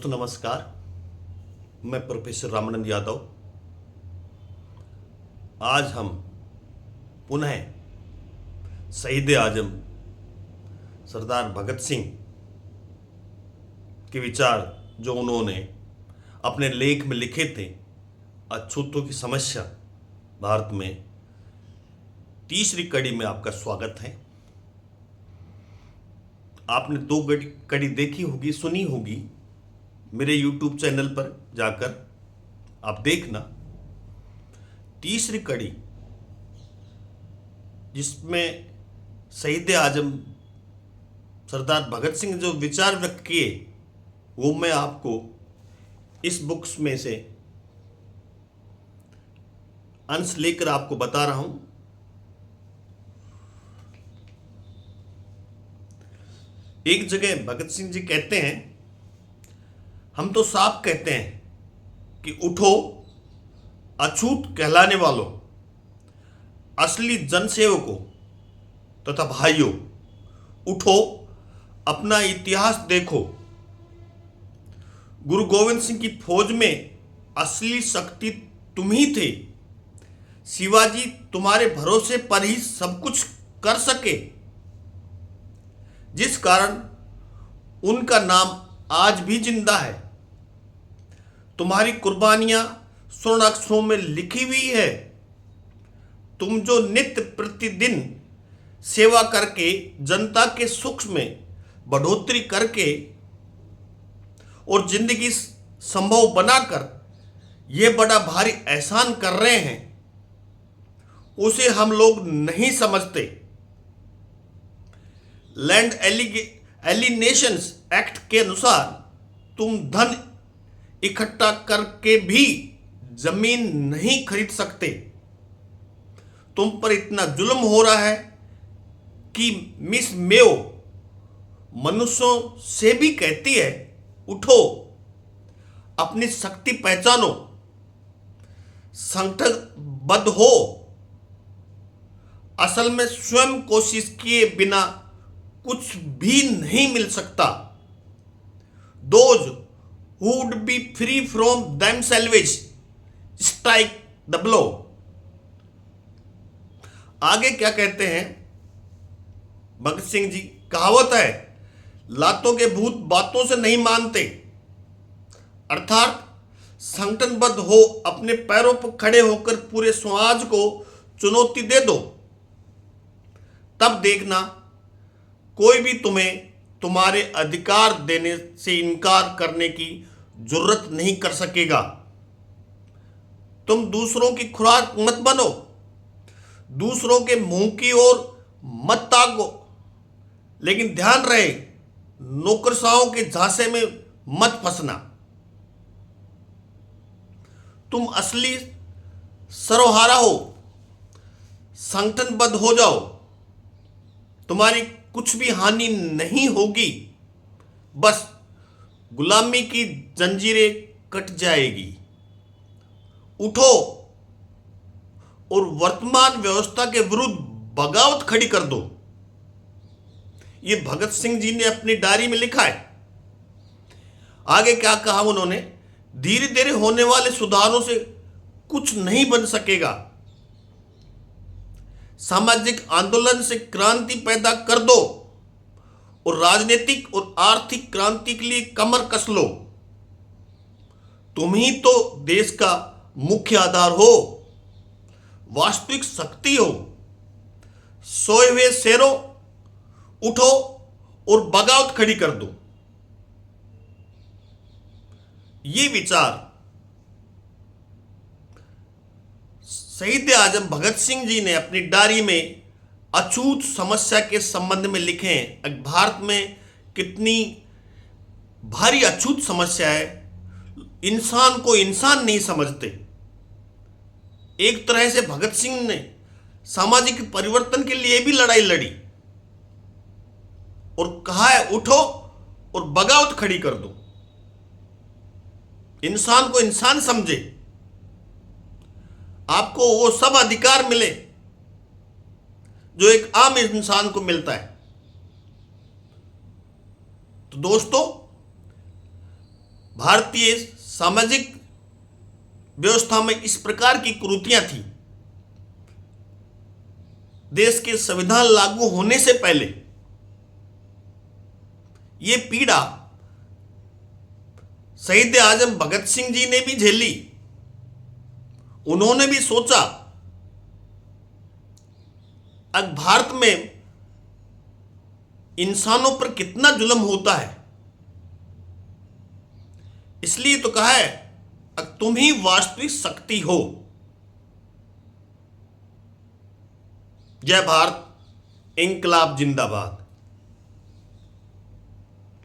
दोस्तों नमस्कार। मैं प्रोफेसर रामानंद यादव। आज हम पुनः शहीद आजम सरदार भगत सिंह के विचार जो उन्होंने अपने लेख में लिखे थे, अछूतों की समस्या भारत में, तीसरी कड़ी में आपका स्वागत है। आपने दो कड़ी देखी होगी, सुनी होगी। मेरे YouTube चैनल पर जाकर आप देखना। तीसरी कड़ी जिसमें शहीद आजम सरदार भगत सिंह जो विचार व्यक्त किए, वो मैं आपको इस बुक्स में से अंश लेकर आपको बता रहा हूं। एक जगह भगत सिंह जी कहते हैं, हम तो साफ कहते हैं कि उठो अछूत कहलाने वालों, असली जनसेवकों तथा भाइयों, उठो अपना इतिहास देखो। गुरु गोविंद सिंह की फौज में असली शक्ति तुम ही थे। शिवाजी तुम्हारे भरोसे पर ही सब कुछ कर सके, जिस कारण उनका नाम आज भी जिंदा है। तुम्हारी कुर्बानियां स्वर्ण अक्षरों में लिखी हुई है। तुम जो नित्य प्रतिदिन सेवा करके जनता के सुख में बढ़ोतरी करके और जिंदगी संभव बनाकर यह बड़ा भारी एहसान कर रहे हैं, उसे हम लोग नहीं समझते। लैंड एलिनेशंस एक्ट के अनुसार तुम धन इकट्ठा करके भी जमीन नहीं खरीद सकते। तुम पर इतना जुल्म हो रहा है कि मिस मेयो मनुष्यों से भी कहती है, उठो अपनी शक्ति पहचानो, संगठनबद्ध हो। असल में स्वयं कोशिश किए बिना कुछ भी नहीं मिल सकता। Those who would be free from themselves strike the blow। आगे क्या कहते हैं भगत सिंह जी? कहावत है, लातों के भूत बातों से नहीं मानते। अर्थात संगठनबद्ध हो, अपने पैरों पर खड़े होकर पूरे समाज को चुनौती दे दो। तब देखना कोई भी तुम्हें तुम्हारे अधिकार देने से इनकार करने की जरूरत नहीं कर सकेगा। तुम दूसरों की खुराक मत बनो, दूसरों के मुंह की ओर मत ताको, लेकिन ध्यान रहे नौकरशाहों के झांसे में मत फंसना। तुम असली सर्वहारा हो, संगठनबद्ध हो जाओ, तुम्हारी कुछ भी हानि नहीं होगी, बस गुलामी की जंजीरें कट जाएगी। उठो और वर्तमान व्यवस्था के विरुद्ध बगावत खड़ी कर दो। ये भगत सिंह जी ने अपनी डायरी में लिखा है। आगे क्या कहा उन्होंने? धीरे धीरे होने वाले सुधारों से कुछ नहीं बन सकेगा। सामाजिक आंदोलन से क्रांति पैदा कर दो और राजनीतिक और आर्थिक क्रांति के लिए कमर कस लो। तुम ही तो देश का मुख्य आधार हो, वास्तविक शक्ति हो। सोए हुए शेरों, उठो और बगावत खड़ी कर दो। ये विचार शहीद आजम भगत सिंह जी ने अपनी डायरी में अछूत समस्या के संबंध में लिखे हैं। भारत में कितनी भारी अछूत समस्या है, इंसान को इंसान नहीं समझते। एक तरह से भगत सिंह ने सामाजिक परिवर्तन के लिए भी लड़ाई लड़ी और कहा है, उठो और बगावत खड़ी कर दो, इंसान को इंसान समझे, आपको वो सब अधिकार मिले जो एक आम इंसान को मिलता है। तो दोस्तों, भारतीय सामाजिक व्यवस्था में इस प्रकार की कुरीतियां थी। देश के संविधान लागू होने से पहले ये पीड़ा शहीद आजम भगत सिंह जी ने भी झेली। उन्होंने भी सोचा अब भारत में इंसानों पर कितना जुल्म होता है, इसलिए तो कहा है अब तुम ही वास्तविक शक्ति हो। जय भारत, इंकलाब जिंदाबाद।